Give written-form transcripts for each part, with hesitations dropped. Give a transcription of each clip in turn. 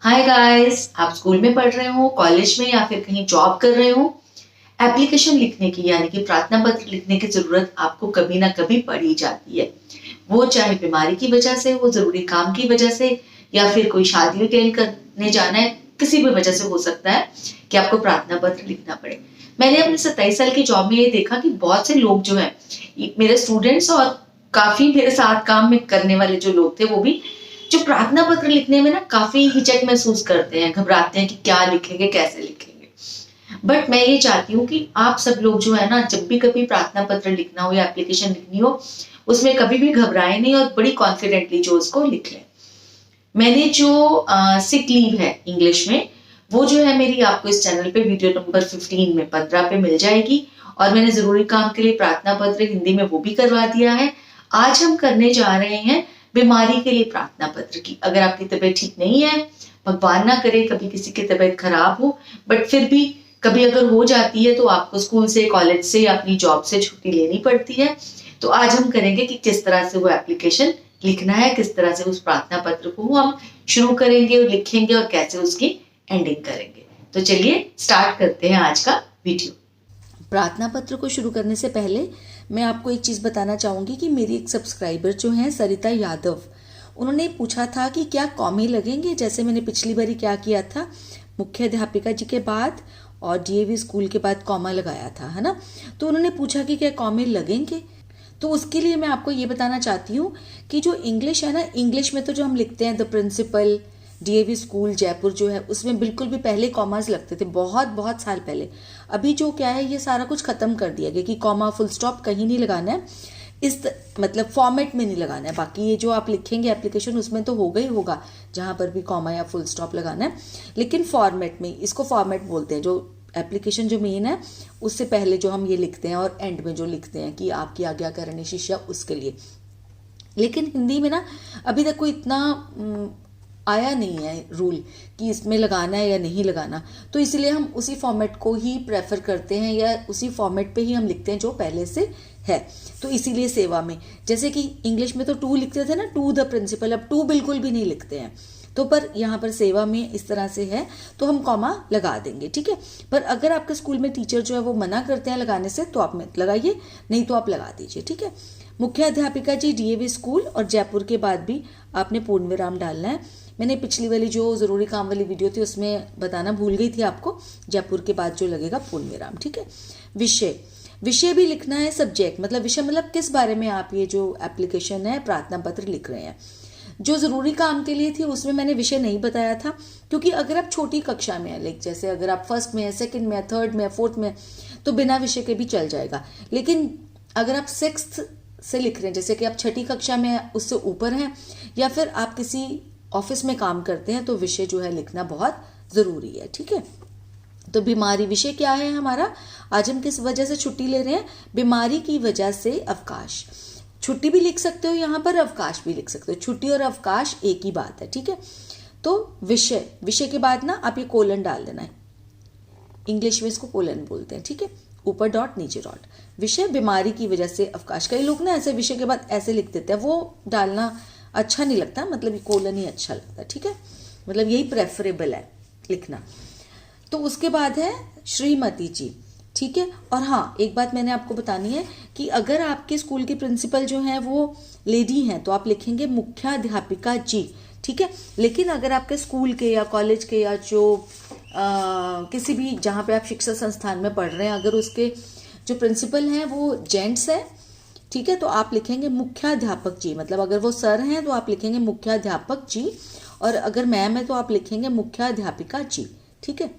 Hi guys, आप school में पढ़ रहे हो, कॉलेज में या फिर कहीं जॉब कर रहे हो। एप्लीकेशन लिखने की यानी कि प्रार्थना पत्र लिखने की जरूरत आपको कभी ना कभी पड़ ही जाती है। वो चाहे बीमारी की वजह से हो, जरूरी काम की वजह से, या फिर कोई शादी अटेंड करने जाना है, किसी भी वजह से हो सकता है कि आपको प्रार्थना पत्र लिखना पड़े। मैंने अपने 27 साल की जॉब में ये देखा कि बहुत से लोग जो है, मेरे स्टूडेंट्स और काफी मेरे साथ काम में करने वाले जो लोग थे, वो भी जो प्रार्थना पत्र लिखने में ना काफी हिचक महसूस करते हैं, घबराते हैं कि क्या लिखेंगे, कैसे लिखेंगे। बट मैं ये चाहती हूँ कि आप सब लोग जो है ना, जब भी कभी प्रार्थना पत्र लिखना हो या एप्लीकेशन लिखनी हो, उसमें कभी भी घबराए नहीं और बड़ी कॉन्फिडेंटली जो उसको लिख लें। मैंने जो सिक लीव है इंग्लिश में, वो जो है मेरी आपको इस चैनल पे वीडियो नंबर 15 में 15 पे मिल जाएगी। और मैंने जरूरी काम के लिए प्रार्थना पत्र हिंदी में वो भी करवा दिया है। आज हम करने जा रहे हैं बीमारी के लिए प्रार्थना पत्र की। अगर आपकी तबीयत ठीक नहीं है, भगवान ना करे कभी किसी की तबीयत खराब हो, बट फिर भी कभी अगर हो जाती है तो आपको स्कूल से, कॉलेज से या अपनी जॉब से छुट्टी लेनी पड़ती है। तो आज हम करेंगे कि किस तरह से वो एप्लीकेशन लिखना है, किस तरह से उस प्रार्थना पत्र को हम शुरू करेंगे और लिखेंगे और कैसे उसकी एंडिंग करेंगे। तो चलिए स्टार्ट करते हैं आज का वीडियो। प्रार्थना पत्र को शुरू करने से पहले मैं आपको एक चीज़ बताना चाहूँगी कि मेरी एक सब्सक्राइबर जो हैं सरिता यादव, उन्होंने पूछा था कि क्या कॉमे लगेंगे, जैसे मैंने पिछली बारी क्या किया था, मुख्य अध्यापिका जी के बाद और डीएवी स्कूल के बाद कॉमा लगाया था, है ना। तो उन्होंने पूछा कि क्या कॉमे लगेंगे। तो उसके लिए मैं आपको ये बताना चाहती हूँ कि जो इंग्लिश है ना, इंग्लिश में तो जो हम लिखते हैं the principal, DAV school Jaipur जो है, उसमें बिल्कुल भी पहले कॉमास लगते थे, बहुत बहुत साल पहले। अभी जो क्या है, ये सारा कुछ खत्म कर दिया गया कि कॉमा फुल स्टॉप कहीं नहीं लगाना है, मतलब फॉर्मेट में नहीं लगाना है। बाकी ये जो आप लिखेंगे एप्लीकेशन, उसमें तो होगा ही होगा जहां पर भी कॉमा या फुल स्टॉप लगाना है, लेकिन फॉर्मेट में, इसको फॉर्मेट बोलते हैं। जो एप्लीकेशन जो मेन है, उससे पहले जो हम ये लिखते हैं और एंड में जो लिखते हैं कि आपकी आज्ञाकारिणी शिष्या, उसके लिए। लेकिन हिंदी में ना अभी तक कोई इतना आया नहीं है रूल कि इसमें लगाना है या नहीं लगाना, तो इसलिए हम उसी फॉर्मेट को ही प्रेफर करते हैं या उसी फॉर्मेट पे ही हम लिखते हैं जो पहले से है। तो इसीलिए सेवा में, जैसे कि इंग्लिश में तो टू लिखते थे ना, टू द प्रिंसिपल, अब टू बिल्कुल भी नहीं लिखते हैं। तो पर यहाँ पर सेवा में इस तरह से है तो हम कॉमा लगा देंगे, ठीक है। पर अगर आपके स्कूल में टीचर जो है वो मना करते हैं लगाने से, तो आप मत लगाइए, नहीं तो आप लगा दीजिए, ठीक है। मुख्य अध्यापिका जी डीएवी स्कूल और जयपुर के बाद भी आपने पूर्ण विराम डालना है। मैंने पिछली वाली जो जरूरी काम वाली वीडियो थी उसमें बताना भूल गई थी आपको, जयपुर के बाद जो लगेगा पूर्ण विराम, ठीक है। विषय, विषय भी लिखना है। सब्जेक्ट मतलब विषय, मतलब किस बारे में आप ये जो एप्लीकेशन है प्रार्थना पत्र लिख रहे हैं। जो जरूरी काम के लिए थी उसमें मैंने विषय नहीं बताया था, क्योंकि अगर आप छोटी कक्षा में है, लाइक जैसे अगर आप फर्स्ट में है, सेकंड में है, थर्ड में है, फोर्थ में, तो बिना विषय के भी चल जाएगा। लेकिन अगर आप सिक्स्थ से लिख रहे हैं, जैसे कि आप छठी कक्षा में उससे ऊपर हैं, या फिर आप किसी ऑफिस में काम करते हैं, तो विषय जो है लिखना बहुत जरूरी है, ठीक है। तो बीमारी, विषय क्या है हमारा, आज हम किस वजह से छुट्टी ले रहे हैं, बीमारी की वजह से अवकाश। छुट्टी भी लिख सकते हो यहाँ पर, अवकाश भी लिख सकते हो, छुट्टी और अवकाश एक ही बात है, ठीक है। तो विषय, विषय के बाद ना आप ये कोलन डाल देना है, इंग्लिश में इसको कोलन बोलते हैं, ठीक है, ऊपर डॉट नीचे डॉट। विषय बीमारी की वजह से अवकाश। कई लोग ना ऐसे विषय के बाद ऐसे लिख देते हैं, वो डालना अच्छा नहीं लगता, मतलब ये कोलन ही अच्छा लगता है, ठीक है, मतलब यही प्रेफरेबल है लिखना। तो उसके बाद है श्रीमती जी, ठीक है। और हाँ, एक बात मैंने आपको बतानी है कि अगर आपके स्कूल के प्रिंसिपल जो हैं वो लेडी हैं, तो आप लिखेंगे मुख्याध्यापिका जी, ठीक है। लेकिन अगर आपके स्कूल के या कॉलेज के या जो किसी भी जहाँ पे आप शिक्षा संस्थान में पढ़ रहे हैं, अगर उसके जो प्रिंसिपल हैं वो जेंट्स है, ठीक है, तो आप लिखेंगे मुख्याध्यापक जी। मतलब अगर वो सर हैं तो आप लिखेंगे मुख्याध्यापक जी, और अगर मैम है तो आप लिखेंगे मुख्याध्यापिका जी, ठीक है।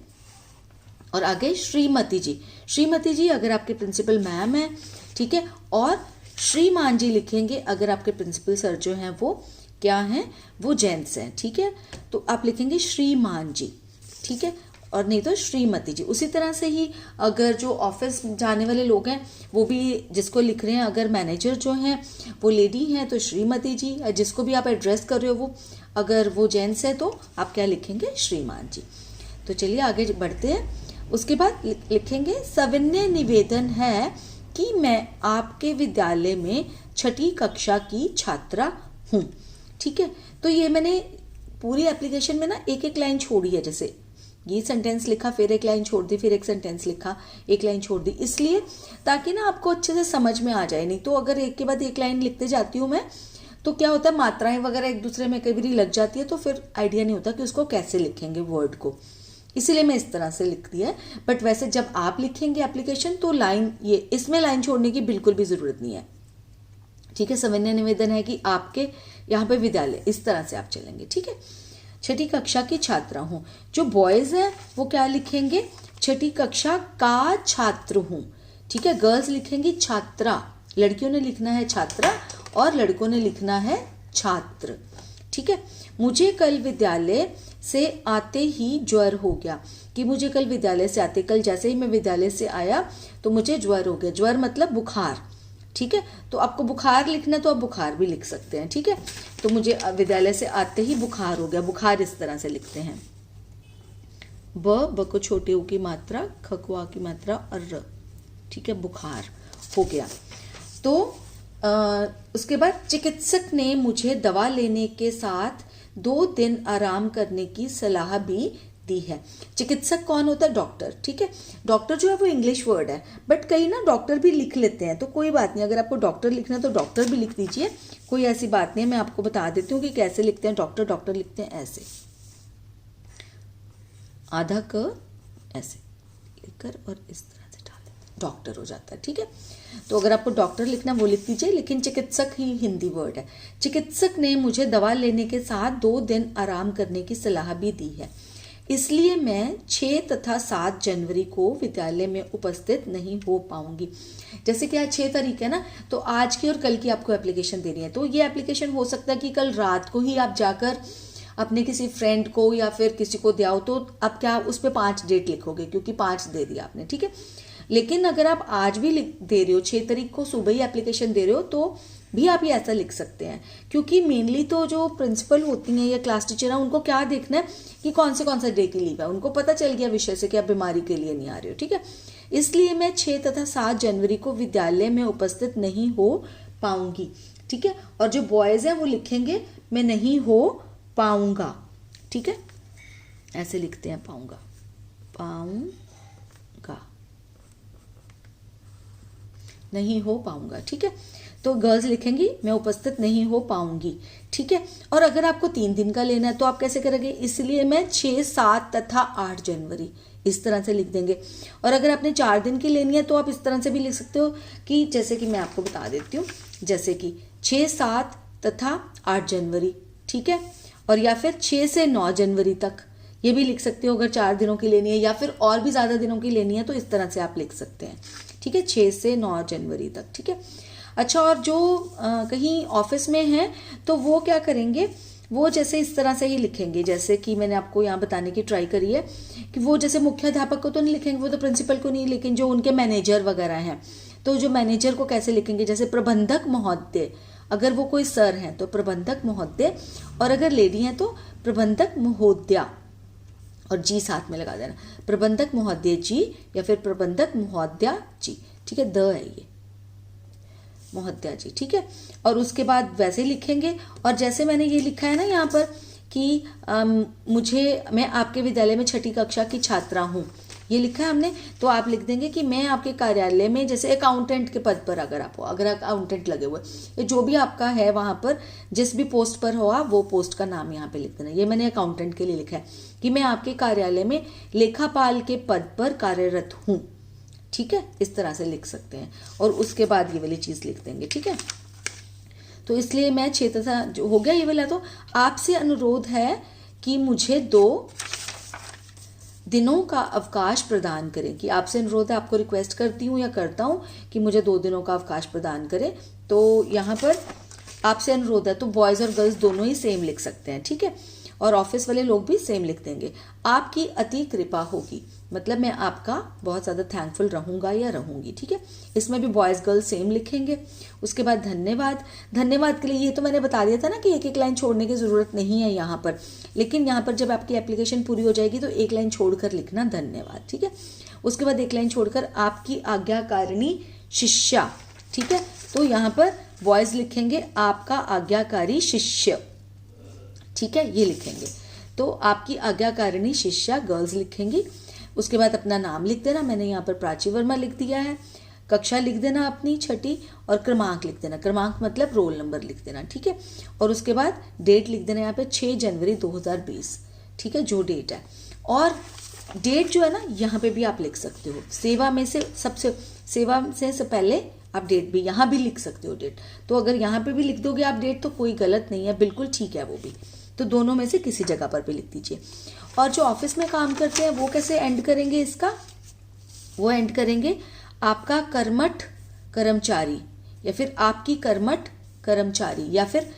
और आगे श्रीमती जी, श्रीमती जी अगर आपके प्रिंसिपल मैम है, ठीक है। और श्रीमान जी लिखेंगे अगर आपके प्रिंसिपल सर जो हैं वो क्या हैं, वो जेंट्स हैं, ठीक है, तो आप लिखेंगे श्रीमान जी, ठीक है, और नहीं तो श्रीमती जी। उसी तरह से ही अगर जो ऑफिस जाने वाले लोग हैं वो भी जिसको लिख रहे हैं, अगर मैनेजर जो हैं वो लेडी हैं तो श्रीमती जी, जिसको भी आप एड्रेस कर रहे हो वो अगर वो जेंट्स है तो आप क्या लिखेंगे, श्रीमान जी। तो चलिए आगे बढ़ते हैं। उसके बाद लिखेंगे सविनय निवेदन है कि मैं आपके विद्यालय में छठी कक्षा की छात्रा हूँ, ठीक है। तो ये मैंने पूरी एप्लीकेशन में ना एक एक लाइन छोड़ी है, जैसे ये सेंटेंस लिखा, फिर एक लाइन छोड़ दी, फिर एक सेंटेंस लिखा, एक लाइन छोड़ दी, इसलिए ताकि ना आपको अच्छे से समझ में आ जाए। नहीं तो अगर एक के बाद एक लाइन लिखते जाती हूँ मैं, तो क्या होता है मात्राएं वगैरह एक दूसरे में कई बार लग जाती है, तो फिर आइडिया नहीं होता कि उसको कैसे लिखेंगे वर्ड को, इसीलिए मैं इस तरह से लिख दिया है। बट वैसे जब आप लिखेंगे एप्लीकेशन तो लाइन, ये इसमें लाइन छोड़ने की बिल्कुल भी जरूरत नहीं है, ठीक है। सविनय निवेदन है कि आपके यहाँ पे विद्यालय, इस तरह से आप चलेंगे, ठीक है। छठी कक्षा की छात्रा हूँ, जो बॉयज है वो क्या लिखेंगे, छठी कक्षा का छात्र हूँ, ठीक है। गर्ल्स लिखेंगी छात्रा, लड़कियों ने लिखना है छात्रा और लड़कों ने लिखना है छात्र, ठीक है। मुझे कल विद्यालय से आते ही ज्वर हो गया, कि मुझे कल विद्यालय से आते, कल जैसे ही मैं विद्यालय से आया तो मुझे ज्वर हो गया। ज्वर मतलब बुखार, ठीक है। तो आपको बुखार लिखना है तो आप बुखार भी लिख सकते हैं, ठीक है। तो मुझे विद्यालय से आते ही बुखार हो गया, बुखार इस तरह से लिखते हैं। ब को छोटे ऊ की मात्रा, ख को आ की मात्रा और र, ठीक है, बुखार हो गया। तो उसके बाद चिकित्सक ने मुझे दवा लेने के साथ 2 दिन आराम करने की सलाह भी दी है। चिकित्सक कौन होता है, डॉक्टर, ठीक है। डॉक्टर जो है वो इंग्लिश वर्ड है, बट कई ना डॉक्टर भी लिख लेते हैं, तो कोई बात नहीं, अगर आपको डॉक्टर लिखना है तो डॉक्टर भी लिख दीजिए, कोई ऐसी बात नहीं है। मैं आपको बता देती हूँ कि कैसे लिखते हैं डॉक्टर। डॉक्टर लिखते हैं ऐसे, आधा क ऐसे लिखकर और इस तरह से डाल देते, डॉक्टर हो जाता है, ठीक है। तो अगर आपको डॉक्टर लिखना वो लिख दीजिए, लेकिन चिकित्सक ही हिंदी वर्ड है। चिकित्सक ने मुझे दवा लेने के साथ 2 दिन आराम करने की सलाह भी दी है, इसलिए मैं 6 तथा 7 जनवरी को विद्यालय में उपस्थित नहीं हो पाऊंगी। जैसे कि आज 6 तारीख है ना, तो आज की और कल की आपको एप्लीकेशन देनी है। तो ये एप्लीकेशन हो सकता है कि कल रात को ही आप जाकर अपने किसी फ्रेंड को या फिर किसी को दिया हो, तो आप क्या उस पर 5 डेट लिखोगे, क्योंकि 5 दे दिया आपने, ठीक है। लेकिन अगर आप आज भी दे रहे हो, 6 तारीख को सुबह ही एप्लीकेशन दे रहे हो, तो भी आप ये ऐसा लिख सकते हैं, क्योंकि मेनली तो जो प्रिंसिपल होती हैं या क्लास टीचर हैं उनको क्या देखना है कि कौन सा डे की लीव है, उनको पता चल गया विषय से कि आप बीमारी के लिए नहीं आ रहे हो, ठीक है। इसलिए मैं 6 तथा 7 जनवरी को विद्यालय में उपस्थित नहीं हो पाऊंगी, ठीक है। और जो बॉयज हैं वो लिखेंगे मैं नहीं हो पाऊंगा, ठीक है, ऐसे लिखते हैं, पाऊंगा, नहीं हो पाऊंगा, ठीक है। तो गर्ल्स लिखेंगी मैं उपस्थित नहीं हो पाऊंगी, ठीक है। और अगर आपको 3 दिन का लेना है तो आप कैसे करेंगे, इसलिए मैं 6, 7 तथा 8 जनवरी इस तरह से लिख देंगे। और अगर आपने 4 दिन की लेनी है तो आप इस तरह से भी लिख सकते हो कि जैसे कि मैं आपको बता देती हूँ, जैसे कि 6, 7 तथा 8 जनवरी, ठीक है। और या फिर 6 से 9 जनवरी तक ये भी लिख सकते हो अगर 4 दिनों की लेनी है, या फिर और भी ज़्यादा दिनों की लेनी है तो इस तरह से आप लिख सकते हैं, ठीक है, 6 से 9 जनवरी तक, ठीक है। अच्छा, और जो कहीं ऑफिस में हैं तो वो क्या करेंगे, वो जैसे इस तरह से ही लिखेंगे, जैसे कि मैंने आपको यहाँ बताने की ट्राई करी है कि वो जैसे मुख्याध्यापक को तो नहीं लिखेंगे, वो तो प्रिंसिपल को नहीं, लेकिन जो उनके मैनेजर वगैरह हैं तो जो मैनेजर को कैसे लिखेंगे, जैसे प्रबंधक महोदय, अगर वो कोई सर हैं तो प्रबंधक महोदय, और अगर लेडी हैं तो प्रबंधक महोदया, और जी साथ में लगा देना, प्रबंधक महोदय जी या फिर प्रबंधक महोदया जी, ठीक है, द है ये, महोदया जी, ठीक है। और उसके बाद वैसे लिखेंगे, और जैसे मैंने ये लिखा है ना यहाँ पर कि मैं आपके विद्यालय में 6ठी कक्षा की छात्रा हूँ, ये लिखा है हमने, तो आप लिख देंगे कि मैं आपके कार्यालय में, जैसे अकाउंटेंट के पद पर अगर आप हो, अगर अकाउंटेंट लगे हुए, ये जो भी आपका है वहाँ पर जिस भी पोस्ट पर हो आप, वो पोस्ट का नाम यहाँ पे लिख देना। ये मैंने अकाउंटेंट के लिए लिखा है कि मैं आपके कार्यालय में लेखापाल के पद पर कार्यरत हूँ, ठीक है, इस तरह से लिख सकते हैं। और उसके बाद ये वाली चीज़ लिख देंगे, ठीक है। तो इसलिए मैं 6 तथा जो हो गया ये वाला, तो आपसे अनुरोध है कि मुझे 2 दिनों का अवकाश प्रदान करें, कि आपसे अनुरोध है, आपको रिक्वेस्ट करती हूँ या करता हूँ कि मुझे 2 दिनों का अवकाश प्रदान करें। तो यहाँ पर आपसे अनुरोध है, तो बॉयज़ और गर्ल्स दोनों ही सेम लिख सकते हैं, ठीक है। और ऑफिस वाले लोग भी सेम लिख देंगे। आपकी अति कृपा होगी, मतलब मैं आपका बहुत ज़्यादा थैंकफुल रहूँगा या रहूँगी, ठीक है। इसमें भी बॉयज़ गर्ल्स सेम लिखेंगे। उसके बाद धन्यवाद, धन्यवाद के लिए ये तो मैंने बता दिया था ना कि एक एक लाइन छोड़ने की ज़रूरत नहीं है यहाँ पर, लेकिन यहाँ पर जब आपकी एप्लीकेशन पूरी हो जाएगी तो एक लाइन छोड़कर लिखना धन्यवाद, ठीक है। उसके बाद एक लाइन छोड़कर आपकी आज्ञाकारिणी शिष्या, ठीक है। तो यहाँ पर बॉयज़ लिखेंगे आपका आज्ञाकारी शिष्य, ठीक है, ये लिखेंगे। तो आपकी आज्ञाकारिणी शिष्या गर्ल्स लिखेंगी। उसके बाद अपना नाम लिख देना, मैंने यहाँ पर प्राची वर्मा लिख दिया है। कक्षा लिख देना अपनी 6ठी और क्रमांक लिख देना, क्रमांक मतलब रोल नंबर लिख देना, ठीक है। और उसके बाद डेट लिख देना यहाँ पे 6 जनवरी 2020, ठीक है, जो डेट है। और डेट जो है ना यहाँ पे भी आप लिख सकते हो, सेवा में से सेवा से पहले आप डेट भी यहाँ भी लिख सकते हो डेट। तो अगर यहाँ पे भी लिख दोगे आप डेट तो कोई गलत नहीं है, बिल्कुल ठीक है वो भी। तो दोनों में से किसी जगह पर भी लिख दीजिए। और जो ऑफिस में काम करते हैं वो कैसे एंड करेंगे इसका, वो एंड करेंगे आपका कर्मठ कर्मचारी या फिर आपकी कर्मठ कर्मचारी, या फिर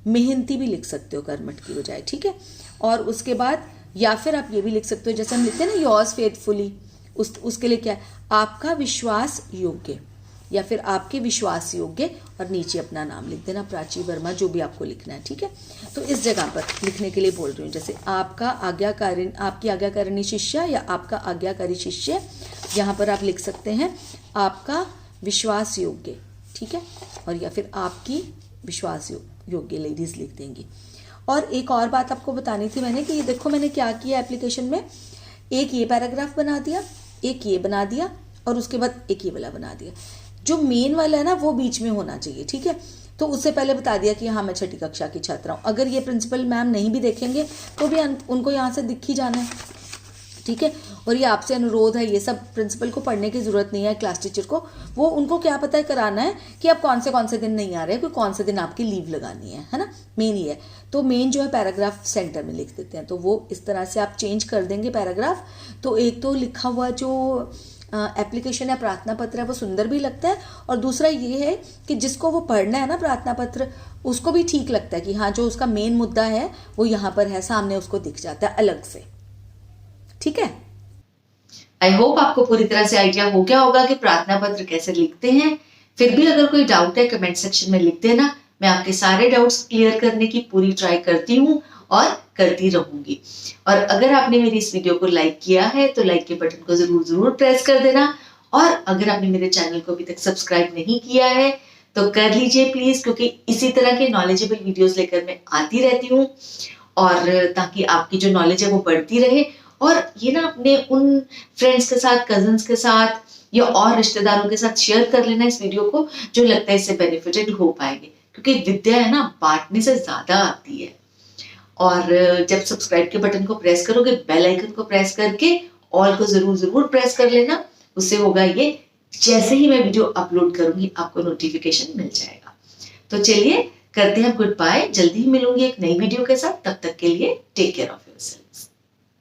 मेहनती भी लिख सकते हो कर्मठ की बजाय, ठीक है। और उसके बाद या फिर आप ये भी लिख सकते हो, जैसे हम लिखते हैं ना योर्स फेथफुली, उसके लिए क्या है, आपका विश्वास योग्य या फिर आपके विश्वास योग्य, और नीचे अपना नाम लिख देना, प्राची वर्मा, जो भी आपको लिखना है, ठीक है। तो इस जगह पर लिखने के लिए बोल रही हूँ, जैसे आपका आज्ञाकारिणी, आपकी आज्ञाकारिणी शिष्या या आपका आज्ञाकारी शिष्य, यहाँ पर आप लिख सकते हैं आपका विश्वास योग्य, ठीक है, और या फिर आपकी विश्वास योग्य लेडीज लिख देंगी। और एक और बात आपको बतानी थी मैंने कि ये देखो मैंने क्या किया एप्लीकेशन में, एक ये पैराग्राफ बना दिया, एक ये बना दिया, और उसके बाद एक ये वाला बना दिया। जो मेन वाला है ना वो बीच में होना चाहिए, ठीक है। तो उससे पहले बता दिया कि हाँ मैं 6ठी कक्षा की छात्रा हूँ। अगर ये प्रिंसिपल मैम नहीं भी देखेंगे तो भी उनको यहाँ से दिख ही जाना है, ठीक है। और ये आपसे अनुरोध है, ये सब प्रिंसिपल को पढ़ने की जरूरत नहीं है, क्लास टीचर को, वो उनको क्या पता है कराना है कि आप कौन से दिन नहीं आ रहे हैं, कोई कौन से दिन आपकी लीव लगानी है ना, मेन ये है। तो मेन जो है पैराग्राफ सेंटर में लिख देते हैं, तो वो इस तरह से आप चेंज कर देंगे पैराग्राफ। तो एक तो लिखा हुआ जो एप्लीकेशन या प्रार्थना पत्र है वो सुंदर भी लगता है, और दूसरा ये है कि जिसको वो पढ़ना है ना प्रार्थना पत्र, उसको भी ठीक लगता है कि हाँ जो उसका मेन मुद्दा है वो यहाँ पर है, सामने उसको दिख जाता है अलग से, ठीक है। आई होप आपको पूरी तरह से आइडिया हो गया होगा कि प्रार्थना पत्र कैसे लिखते हैं। फिर भी अगर कोई डाउट है कमेंट सेक्शन में लिख देना, मैं आपके सारे डाउट्स क्लियर करने की पूरी ट्राई करती हूँ और करती रहूंगी। और अगर आपने मेरी इस वीडियो को लाइक किया है तो लाइक के बटन को जरूर प्रेस कर देना, और अगर आपने मेरे चैनल को अभी तक सब्सक्राइब नहीं किया है तो कर लीजिए प्लीज, क्योंकि इसी तरह के नॉलेजेबल वीडियोस लेकर मैं आती रहती हूँ, और ताकि आपकी जो नॉलेज है वो बढ़ती रहे। और ये ना अपने उन फ्रेंड्स के साथ, कजन्स के साथ या और रिश्तेदारों के साथ शेयर कर लेना इस वीडियो को, जो लगता है इससे बेनिफिटेड हो पाएंगे, क्योंकि विद्या है ना बांटने से ज्यादा आती है। और जब सब्सक्राइब के बटन को प्रेस करोगे, बेल आइकन को प्रेस करके ऑल को जरूर प्रेस कर लेना, उससे होगा ये जैसे ही मैं वीडियो अपलोड करूंगी आपको नोटिफिकेशन मिल जाएगा। तो चलिए करते हैं गुड बाय, जल्दी ही मिलूंगी एक नई वीडियो के साथ, तब तक के लिए टेक केयर ऑफ।